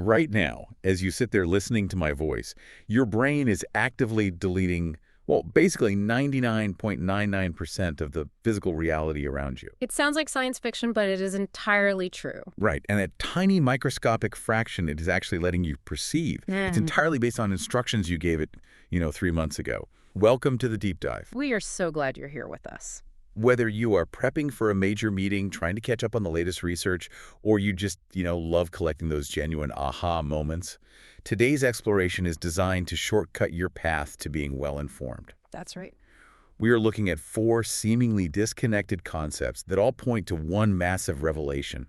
Right now, as you sit there listening to my voice, your brain is actively deleting, well, basically 99.99% of the physical reality around you. It sounds like science fiction, but it is entirely true. Right, and that tiny microscopic fraction it is actually letting you perceive. It's entirely based on instructions you gave it, 3 months ago. Welcome to the deep dive. We are so glad you're here with us. Whether you are prepping for a major meeting, trying to catch up on the latest research, or you just, love collecting those genuine aha moments, today's exploration is designed to shortcut your path to being well-informed. That's right. We are looking at 4 seemingly disconnected concepts that all point to one massive revelation,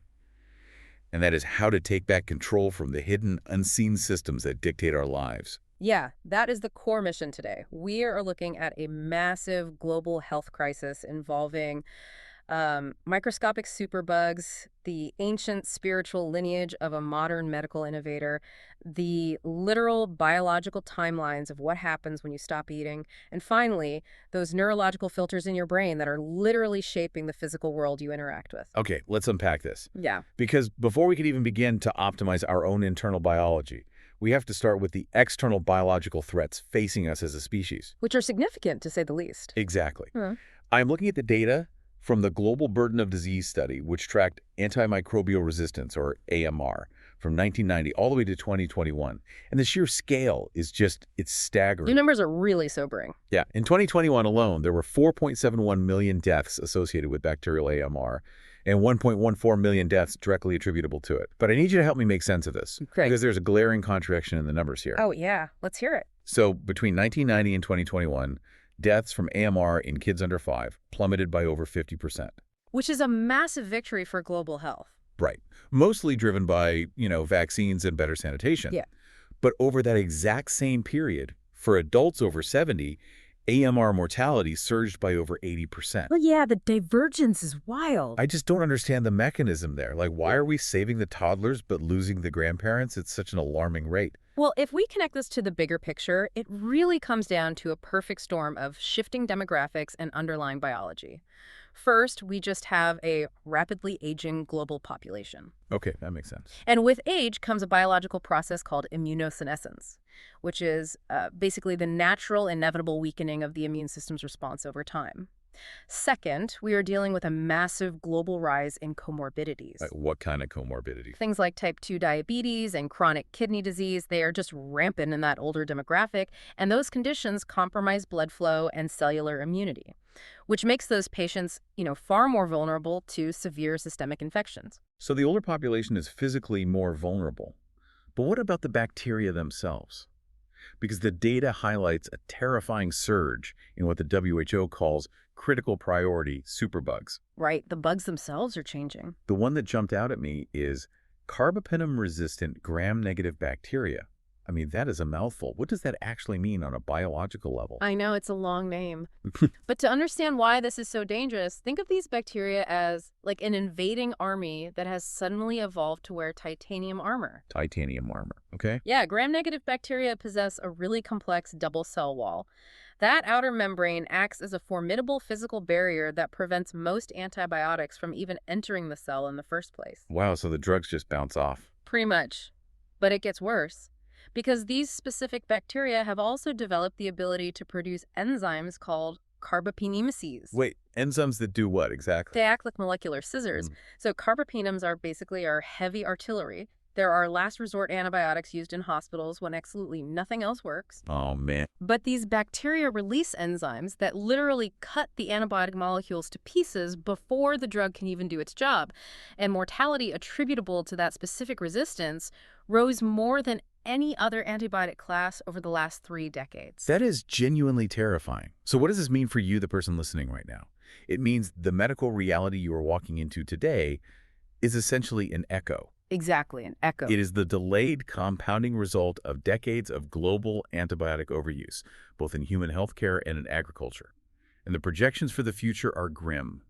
and that is how to take back control from the hidden, unseen systems that dictate our lives. Yeah, that is the core mission today. We are looking at a massive global health crisis involving microscopic superbugs, the ancient spiritual lineage of a modern medical innovator, the literal biological timelines of what happens when you stop eating, and finally, those neurological filters in your brain that are literally shaping the physical world you interact with. Okay, let's unpack this. Yeah. Because before we can even begin to optimize our own internal biology, we have to start with the external biological threats facing us as a species. Which are significant, to say the least. Exactly. Hmm. I'm looking at the data from the Global Burden of Disease study, which tracked antimicrobial resistance, or AMR, from 1990 all the way to 2021. And the sheer scale is it's staggering. Your numbers are really sobering. Yeah. In 2021 alone, there were 4.71 million deaths associated with bacterial AMR, and 1.14 million deaths directly attributable to it. But I need you to help me make sense of this, Great. because there's a glaring contradiction in the numbers here. Oh, yeah. Let's hear it. So between 1990 and 2021, deaths from AMR in kids under 5 plummeted by over 50%. Which is a massive victory for global health. Right. Mostly driven by, vaccines and better sanitation. Yeah. But over that exact same period, for adults over 70, AMR mortality surged by over 80%. Well, yeah, the divergence is wild. I just don't understand the mechanism there. Like, why are we saving the toddlers but losing the grandparents at such an alarming rate? Well, if we connect this to the bigger picture, it really comes down to a perfect storm of shifting demographics and underlying biology. First, we just have a rapidly aging global population. Okay, that makes sense. And with age comes a biological process called immunosenescence, which is basically the natural, inevitable weakening of the immune system's response over time. Second, we are dealing with a massive global rise in comorbidities. Like, what kind of comorbidity? Things like type 2 diabetes and chronic kidney disease, they are just rampant in that older demographic, and those conditions compromise blood flow and cellular immunity, which makes those patients, far more vulnerable to severe systemic infections. So the older population is physically more vulnerable. But what about the bacteria themselves? Because the data highlights a terrifying surge in what the WHO calls critical priority superbugs. Right, the bugs themselves are changing. The one that jumped out at me is carbapenem-resistant gram-negative bacteria. I mean, that is a mouthful. What does that actually mean on a biological level? I know, it's a long name. But to understand why this is so dangerous, think of these bacteria as like an invading army that has suddenly evolved to wear titanium armor. Titanium armor, okay? Yeah, gram-negative bacteria possess a really complex double cell wall. That outer membrane acts as a formidable physical barrier that prevents most antibiotics from even entering the cell in the first place. Wow, so the drugs just bounce off. Pretty much. But it gets worse, because these specific bacteria have also developed the ability to produce enzymes called carbapenemases. Wait, enzymes that do what exactly? They act like molecular scissors. So carbapenems are basically our heavy artillery. There are last resort antibiotics used in hospitals when absolutely nothing else works. Oh, man. But these bacteria release enzymes that literally cut the antibiotic molecules to pieces before the drug can even do its job. And mortality attributable to that specific resistance rose more than any other antibiotic class over the last 3 decades. That is genuinely terrifying. So what does this mean for you, the person listening right now? It means the medical reality you are walking into today is essentially an echo. Exactly, an echo. It is the delayed compounding result of decades of global antibiotic overuse, both in human healthcare and in agriculture. And the projections for the future are grim.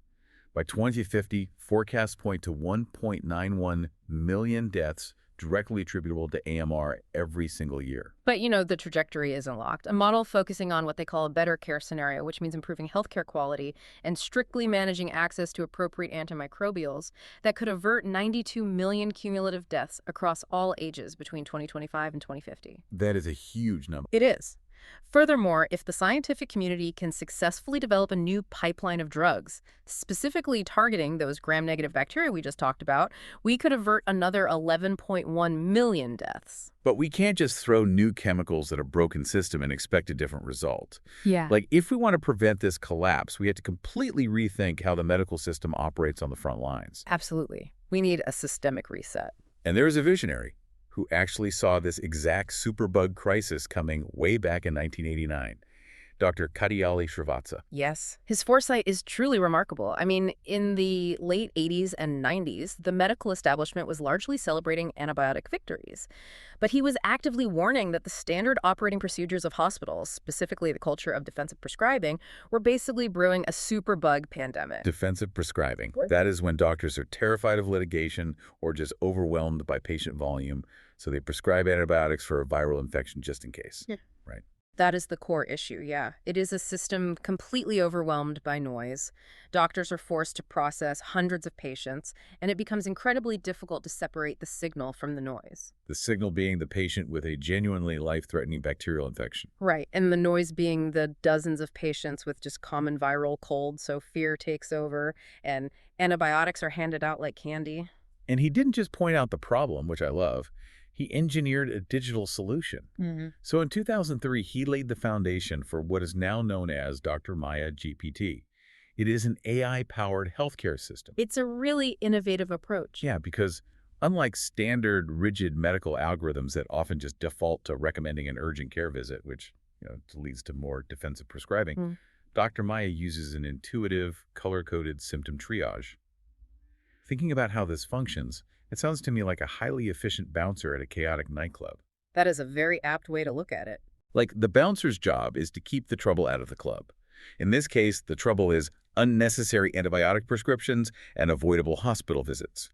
By 2050, forecasts point to 1.91 million deaths directly attributable to AMR every single year. But, the trajectory isn't locked. A model focusing on what they call a better care scenario, which means improving healthcare quality and strictly managing access to appropriate antimicrobials, that could avert 92 million cumulative deaths across all ages between 2025 and 2050. That is a huge number. It is. Furthermore, if the scientific community can successfully develop a new pipeline of drugs, specifically targeting those gram-negative bacteria we just talked about, we could avert another 11.1 million deaths. But we can't just throw new chemicals at a broken system and expect a different result. Yeah. Like, if we want to prevent this collapse, we have to completely rethink how the medical system operates on the front lines. Absolutely. We need a systemic reset. And there is a visionary who actually saw this exact superbug crisis coming way back in 1989, Dr. Katyali Srivatsa. Yes. His foresight is truly remarkable. I mean, in the late 80s and 90s, the medical establishment was largely celebrating antibiotic victories. But he was actively warning that the standard operating procedures of hospitals, specifically the culture of defensive prescribing, were basically brewing a superbug pandemic. Defensive prescribing. That is when doctors are terrified of litigation or just overwhelmed by patient volume, so they prescribe antibiotics for a viral infection just in case. Yeah. Right. That is the core issue, yeah. It is a system completely overwhelmed by noise. Doctors are forced to process hundreds of patients, and it becomes incredibly difficult to separate the signal from the noise. The signal being the patient with a genuinely life-threatening bacterial infection. Right, and the noise being the dozens of patients with just common viral colds, so fear takes over, and antibiotics are handed out like candy. And he didn't just point out the problem, which I love. He engineered a digital solution. Mm-hmm. So in 2003, he laid the foundation for what is now known as Dr. Maya GPT. It is an AI-powered healthcare system. It's a really innovative approach. Yeah, because unlike standard rigid medical algorithms that often just default to recommending an urgent care visit, which leads to more defensive prescribing, Dr. Maya uses an intuitive, color-coded symptom triage. Thinking about how this functions, it sounds to me like a highly efficient bouncer at a chaotic nightclub. That is a very apt way to look at it. Like, the bouncer's job is to keep the trouble out of the club. In this case, the trouble is unnecessary antibiotic prescriptions and avoidable hospital visits.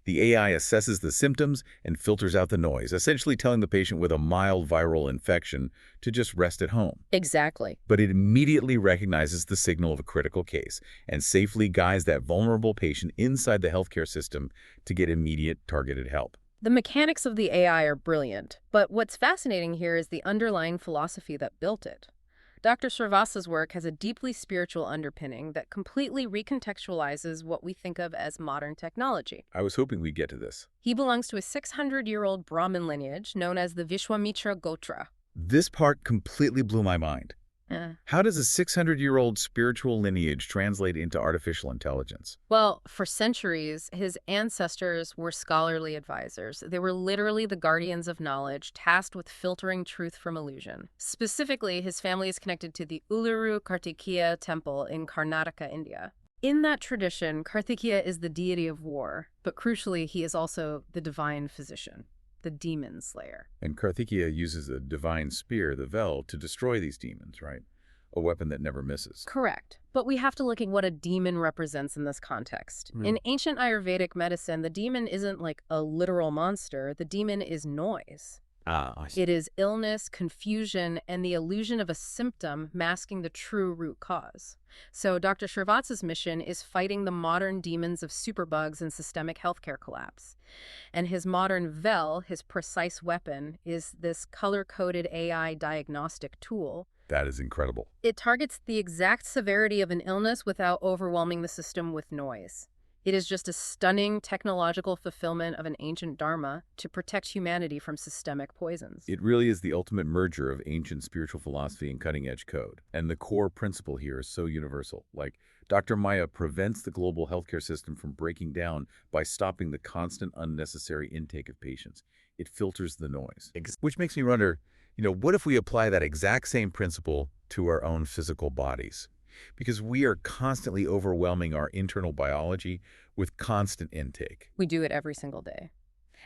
The AI assesses the symptoms and filters out the noise, essentially telling the patient with a mild viral infection to just rest at home. Exactly. But it immediately recognizes the signal of a critical case and safely guides that vulnerable patient inside the healthcare system to get immediate, targeted help. The mechanics of the AI are brilliant, but what's fascinating here is the underlying philosophy that built it. Dr. Srivatsa's work has a deeply spiritual underpinning that completely recontextualizes what we think of as modern technology. I was hoping we'd get to this. He belongs to a 600-year-old Brahmin lineage known as the Vishwamitra Gotra. This part completely blew my mind. How does a 600-year-old spiritual lineage translate into artificial intelligence? Well, for centuries, his ancestors were scholarly advisors. They were literally the guardians of knowledge, tasked with filtering truth from illusion. Specifically, his family is connected to the Uluru Kartikeya temple in Karnataka, India. In that tradition, Kartikeya is the deity of war, but crucially, he is also the divine physician, the demon slayer. And Kartikeya uses the divine spear, the Vel, to destroy these demons, right? A weapon that never misses. Correct. But we have to look at what a demon represents in this context. In ancient Ayurvedic medicine, the demon isn't like a literal monster. The demon is noise. I see. It is illness, confusion, and the illusion of a symptom masking the true root cause. So Dr. Srivatsa's mission is fighting the modern demons of superbugs and systemic healthcare collapse. And his modern Vel, his precise weapon, is this color-coded AI diagnostic tool. That is incredible. It targets the exact severity of an illness without overwhelming the system with noise. It is just a stunning technological fulfillment of an ancient dharma to protect humanity from systemic poisons. It really is the ultimate merger of ancient spiritual philosophy and cutting-edge code. And the core principle here is so universal. Like, Dr. Maya prevents the global healthcare system from breaking down by stopping the constant unnecessary intake of patients. It filters the noise. Which makes me wonder, what if we apply that exact same principle to our own physical bodies? Because we are constantly overwhelming our internal biology with constant intake. We do it every single day.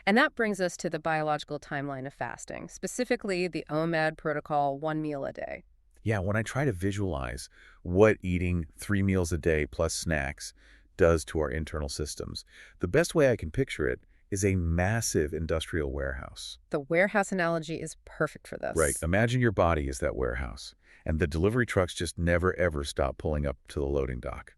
And that brings us to the biological timeline of fasting, specifically the OMAD protocol, 1 meal a day. Yeah, when I try to visualize what eating 3 meals a day plus snacks does to our internal systems, the best way I can picture it is a massive industrial warehouse. The warehouse analogy is perfect for Right. this. Imagine your body is that warehouse, and the delivery trucks just never ever stop pulling up to the loading dock.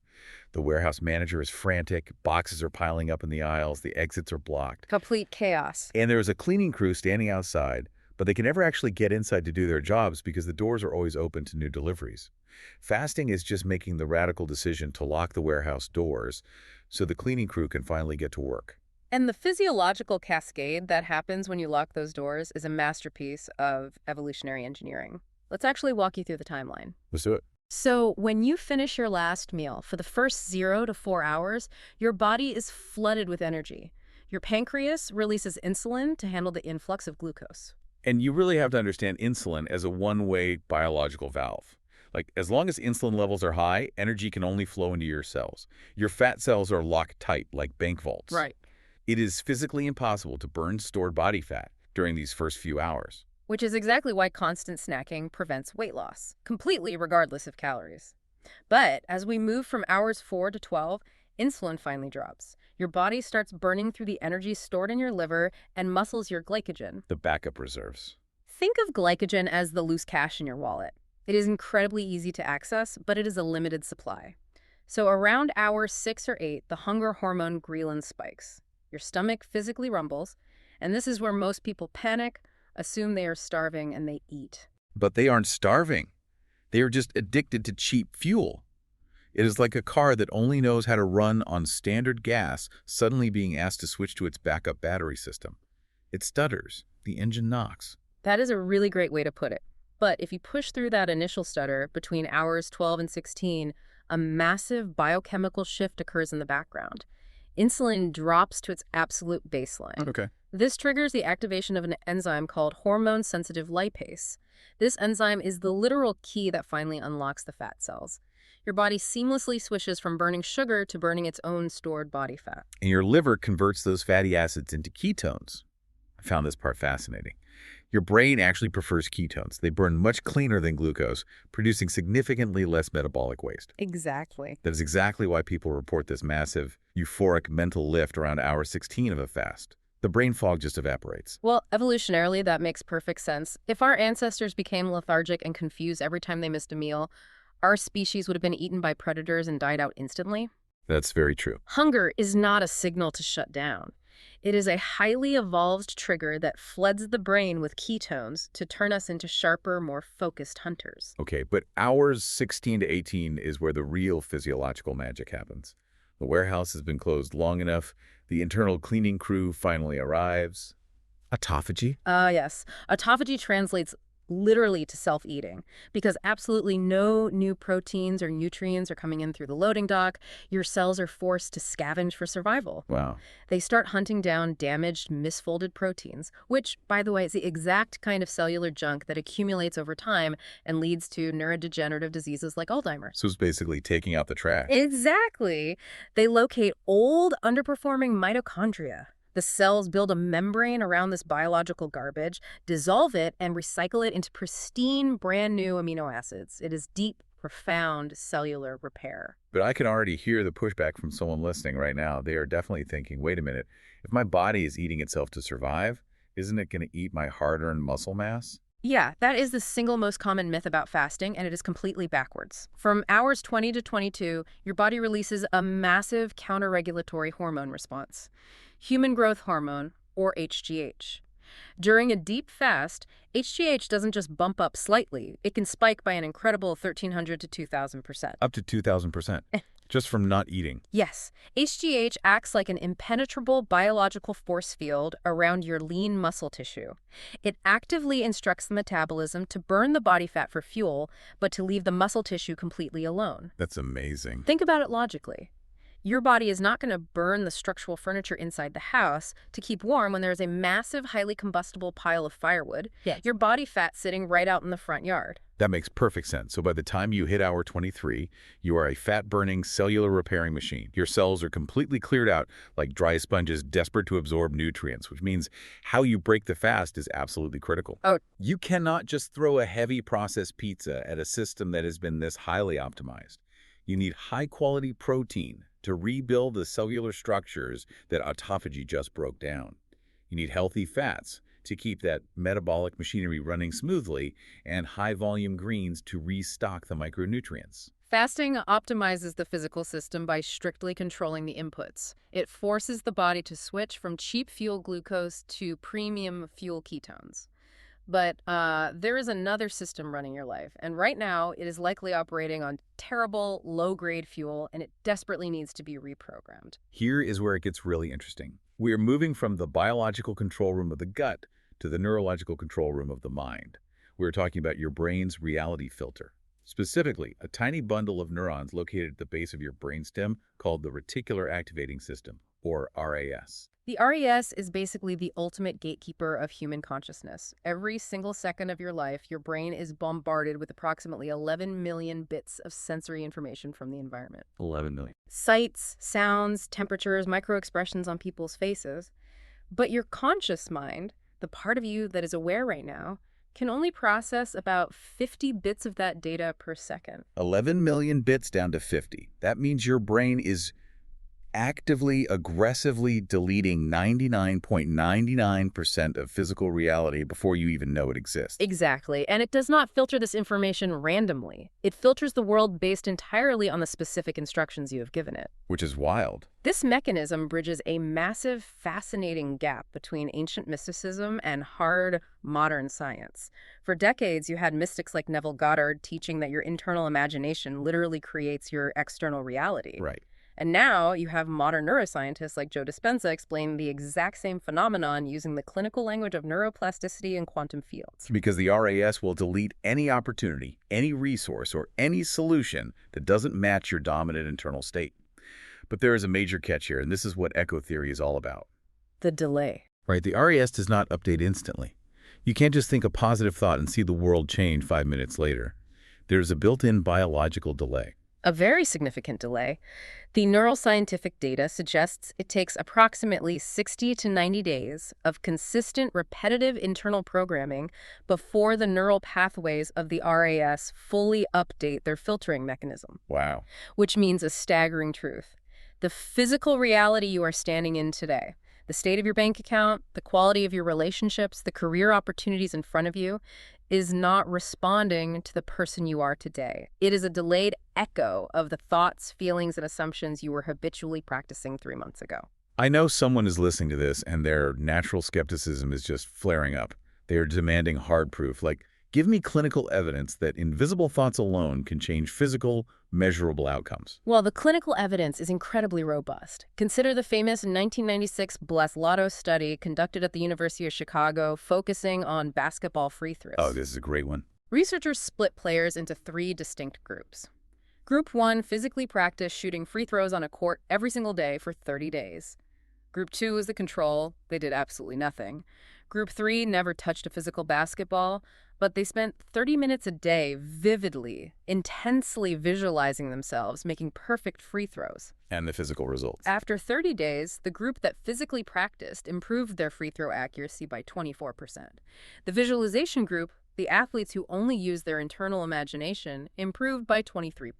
The warehouse manager is frantic, boxes are piling up in the aisles, the exits are blocked. Complete chaos. And there is a cleaning crew standing outside, but they can never actually get inside to do their jobs because the doors are always open to new deliveries. Fasting is just making the radical decision to lock the warehouse doors so the cleaning crew can finally get to work. And the physiological cascade that happens when you lock those doors is a masterpiece of evolutionary engineering. Let's actually walk you through the timeline. Let's do it. So when you finish your last meal, for the first 0 to 4 hours, your body is flooded with energy. Your pancreas releases insulin to handle the influx of glucose. And you really have to understand insulin as a one-way biological valve. Like, as long as insulin levels are high, energy can only flow into your cells. Your fat cells are locked tight, like bank vaults. Right. It is physically impossible to burn stored body fat during these first few hours. Which is exactly why constant snacking prevents weight loss, completely regardless of calories. But as we move from hours 4 to 12, insulin finally drops. Your body starts burning through the energy stored in your liver and muscles your glycogen. The backup reserves. Think of glycogen as the loose cash in your wallet. It is incredibly easy to access, but it is a limited supply. So around hour 6 or 8, the hunger hormone ghrelin spikes. Your stomach physically rumbles, and this is where most people panic, assume they are starving, and they eat. But they aren't starving. They are just addicted to cheap fuel. It is like a car that only knows how to run on standard gas suddenly being asked to switch to its backup battery system. It stutters. The engine knocks. That is a really great way to put it. But if you push through that initial stutter between hours 12 and 16, a massive biochemical shift occurs in the background. Insulin drops to its absolute baseline. Okay. This triggers the activation of an enzyme called hormone-sensitive lipase. This enzyme is the literal key that finally unlocks the fat cells. Your body seamlessly switches from burning sugar to burning its own stored body fat. And your liver converts those fatty acids into ketones. I found this part fascinating. Your brain actually prefers ketones. They burn much cleaner than glucose, producing significantly less metabolic waste. Exactly. That is exactly why people report this massive, euphoric mental lift around hour 16 of a fast. The brain fog just evaporates. Well, evolutionarily, that makes perfect sense. If our ancestors became lethargic and confused every time they missed a meal, our species would have been eaten by predators and died out instantly. That's very true. Hunger is not a signal to shut down. It is a highly evolved trigger that floods the brain with ketones to turn us into sharper, more focused hunters. Okay, but hours 16 to 18 is where the real physiological magic happens. The warehouse has been closed long enough. The internal cleaning crew finally arrives. Autophagy? Yes. Autophagy translates literally to self-eating because absolutely no new proteins or nutrients are coming in through the loading dock. Your cells are forced to scavenge for survival. Wow. They start hunting down damaged, misfolded proteins, which, by the way, is the exact kind of cellular junk that accumulates over time and leads to neurodegenerative diseases like Alzheimer's. So it's basically taking out the trash. Exactly. They locate old, underperforming mitochondria. The cells build a membrane around this biological garbage, dissolve it, and recycle it into pristine, brand new amino acids. It is deep, profound cellular repair. But I can already hear the pushback from someone listening right now. They are definitely thinking, wait a minute, if my body is eating itself to survive, isn't it going to eat my hard-earned muscle mass? Yeah, that is the single most common myth about fasting, and it is completely backwards. From hours 20 to 22, your body releases a massive counter-regulatory hormone response. Human growth hormone, or HGH. During a deep fast, HGH doesn't just bump up slightly. It can spike by an incredible 1,300 to 2,000%. Up to 2,000%, just from not eating. Yes, HGH acts like an impenetrable biological force field around your lean muscle tissue. It actively instructs the metabolism to burn the body fat for fuel, but to leave the muscle tissue completely alone. That's amazing. Think about it logically. Your body is not going to burn the structural furniture inside the house to keep warm when there's a massive, highly combustible pile of firewood. Yes. Your body fat sitting right out in the front yard. That makes perfect sense. So by the time you hit hour 23, you are a fat-burning, cellular repairing machine. Your cells are completely cleared out like dry sponges desperate to absorb nutrients, which means how you break the fast is absolutely critical. Oh. You cannot just throw a heavy processed pizza at a system that has been this highly optimized. You need high-quality protein, to rebuild the cellular structures that autophagy just broke down. You need healthy fats to keep that metabolic machinery running smoothly, and high-volume greens to restock the micronutrients. Fasting optimizes the physical system by strictly controlling the inputs. It forces the body to switch from cheap fuel glucose to premium fuel ketones. But there is another system running your life, and right now it is likely operating on terrible, low-grade fuel, and it desperately needs to be reprogrammed. Here is where it gets really interesting. We are moving from the biological control room of the gut to the neurological control room of the mind. We're talking about your brain's reality filter. Specifically, a tiny bundle of neurons located at the base of your brainstem called the reticular activating system, or RAS. The RES is basically the ultimate gatekeeper of human consciousness. Every single second of your life, your brain is bombarded with approximately 11 million bits of sensory information from the environment. 11 million. Sights, sounds, temperatures, microexpressions on people's faces. But your conscious mind, the part of you that is aware right now, can only process about 50 bits of that data per second. 11 million bits down to 50. That means your brain is actively, aggressively deleting 99.99% of physical reality before you even know it exists. Exactly. And it does not filter this information randomly. It filters the world based entirely on the specific instructions you have given it. Which is wild. This mechanism bridges a massive, fascinating gap between ancient mysticism and hard, modern science. For decades, you had mystics like Neville Goddard teaching that your internal imagination literally creates your external reality. Right. And now you have modern neuroscientists like Joe Dispenza explain the exact same phenomenon using the clinical language of neuroplasticity and quantum fields. Because the RAS will delete any opportunity, any resource, or any solution that doesn't match your dominant internal state. But there is a major catch here, and this is what echo theory is all about. The delay. Right, the RAS does not update instantly. You can't just think a positive thought and see the world change 5 minutes later. There's a built-in biological delay. A very significant delay. The neuroscientific data suggests it takes approximately 60 to 90 days of consistent, repetitive internal programming before the neural pathways of the RAS fully update their filtering mechanism. Wow. Which means a staggering truth. The physical reality you are standing in today, the state of your bank account, the quality of your relationships, the career opportunities in front of you, is not responding to the person you are today. It is a delayed echo of the thoughts, feelings, and assumptions you were habitually practicing 3 months ago. I know someone is listening to this and their natural skepticism is just flaring up. They are demanding hard proof, like, give me clinical evidence that invisible thoughts alone can change physical, measurable outcomes. Well, the clinical evidence is incredibly robust. Consider the famous 1996 Breslatto study conducted at the University of Chicago focusing on basketball free throws. Oh, this is a great one. Researchers split players into 3 distinct groups. Group 1 physically practiced shooting free throws on a court every single day for 30 days. Group 2 is the control. They did absolutely nothing. Group 3 never touched a physical basketball, but they spent 30 minutes a day vividly, intensely visualizing themselves making perfect free throws. And the physical results. After 30 days, the group that physically practiced improved their free throw accuracy by 24%. The visualization group, the athletes who only used their internal imagination, improved by 23%.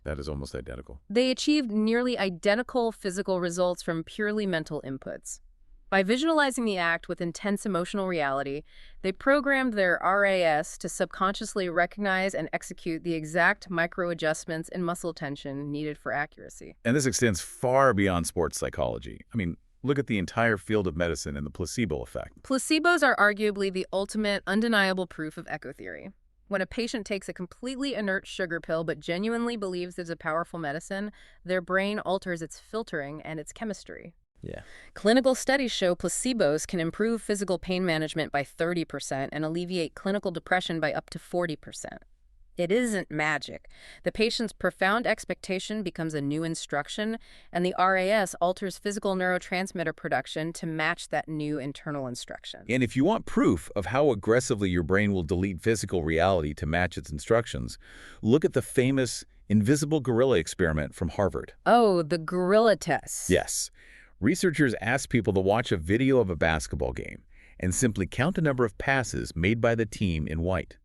That is almost identical. They achieved nearly identical physical results from purely mental inputs. By visualizing the act with intense emotional reality, they programmed their RAS to subconsciously recognize and execute the exact micro-adjustments in muscle tension needed for accuracy. And this extends far beyond sports psychology. I mean, look at the entire field of medicine and the placebo effect. Placebos are arguably the ultimate, undeniable proof of echo theory. When a patient takes a completely inert sugar pill but genuinely believes it's a powerful medicine, their brain alters its filtering and its chemistry. Yeah. Clinical studies show placebos can improve physical pain management by 30% and alleviate clinical depression by up to 40%. It isn't magic. The patient's profound expectation becomes a new instruction, and the RAS alters physical neurotransmitter production to match that new internal instruction. And if you want proof of how aggressively your brain will delete physical reality to match its instructions, look at the famous invisible gorilla experiment from Harvard. Oh, the gorilla test. Yes. Researchers asked people to watch a video of a basketball game and simply count the number of passes made by the team in white.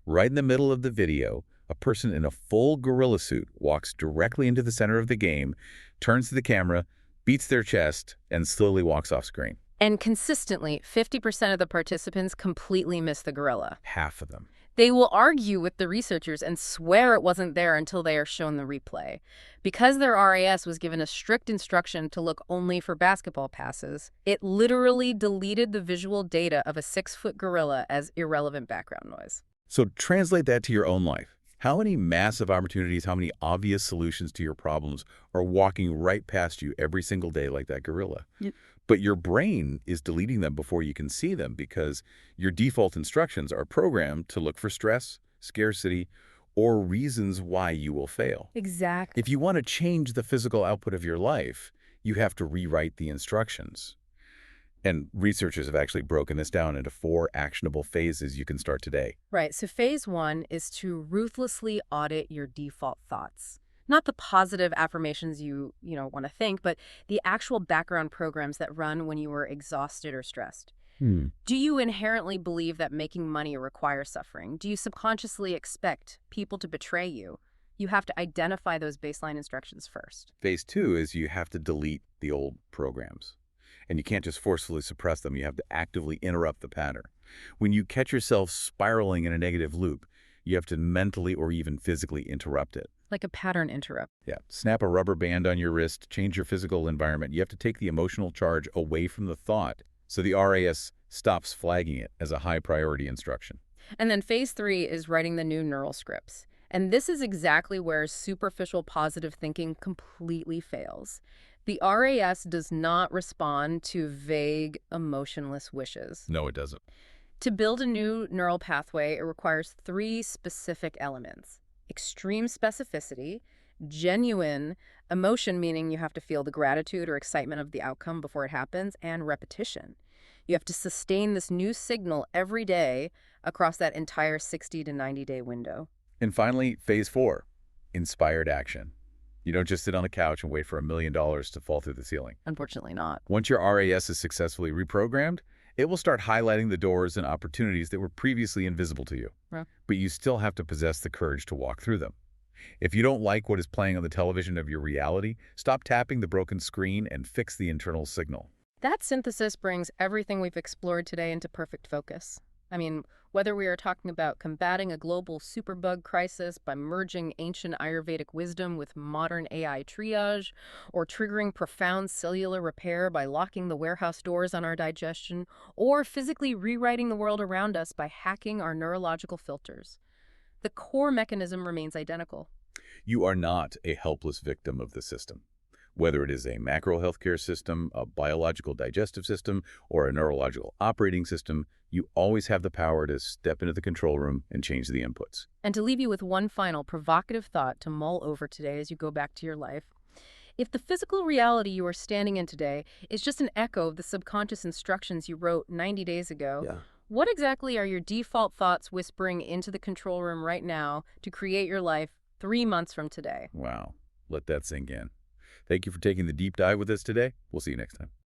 Right in the middle of the video, A person in a full gorilla suit walks directly into the center of the game, turns to the camera, beats their chest, and slowly walks off screen. And consistently, 50% of the participants completely miss the gorilla. Half of them. They will argue with the researchers and swear it wasn't there until they are shown the replay. Because their RAS was given a strict instruction to look only for basketball passes, it literally deleted the visual data of a 6-foot gorilla as irrelevant background noise. So translate that to your own life. How many massive opportunities, how many obvious solutions to your problems are walking right past you every single day like that gorilla? Yep. But your brain is deleting them before you can see them because your default instructions are programmed to look for stress, scarcity, or reasons why you will fail. Exactly. If you want to change the physical output of your life, you have to rewrite the instructions. And researchers have actually broken this down into 4 actionable phases you can start today. Right. So phase 1 is to ruthlessly audit your default thoughts. Not the positive affirmations you want to think, but the actual background programs that run when you were exhausted or stressed. Do you inherently believe that making money requires suffering? Do you subconsciously expect people to betray you? You have to identify those baseline instructions first. Phase 2 is you have to delete the old programs. And you can't just forcefully suppress them. You have to actively interrupt the pattern. When you catch yourself spiraling in a negative loop, you have to mentally or even physically interrupt it. Like a pattern interrupt. Yeah. Snap a rubber band on your wrist, change your physical environment. You have to take the emotional charge away from the thought so the RAS stops flagging it as a high priority instruction. And then phase 3 is writing the new neural scripts. And this is exactly where superficial positive thinking completely fails. The RAS does not respond to vague, emotionless wishes. No, it doesn't. To build a new neural pathway, it requires 3 specific elements: extreme specificity, genuine emotion, meaning you have to feel the gratitude or excitement of the outcome before it happens, and repetition. You have to sustain this new signal every day across that entire 60 to 90-day window. And finally, phase 4, inspired action. You don't just sit on a couch and wait for $1 million to fall through the ceiling. Unfortunately not. Once your RAS is successfully reprogrammed, it will start highlighting the doors and opportunities that were previously invisible to you. Yeah. But you still have to possess the courage to walk through them. If you don't like what is playing on the television of your reality, stop tapping the broken screen and fix the internal signal. That synthesis brings everything we've explored today into perfect focus. I mean, whether we are talking about combating a global superbug crisis by merging ancient Ayurvedic wisdom with modern AI triage, or triggering profound cellular repair by locking the warehouse doors on our digestion, or physically rewriting the world around us by hacking our neurological filters, the core mechanism remains identical. You are not a helpless victim of the system. Whether it is a macro healthcare system, a biological digestive system, or a neurological operating system, you always have the power to step into the control room and change the inputs. And to leave you with one final provocative thought to mull over today as you go back to your life: if the physical reality you are standing in today is just an echo of the subconscious instructions you wrote 90 days ago, what exactly are your default thoughts whispering into the control room right now to create your life 3 months from today? Wow. Let that sink in. Thank you for taking the deep dive with us today. We'll see you next time.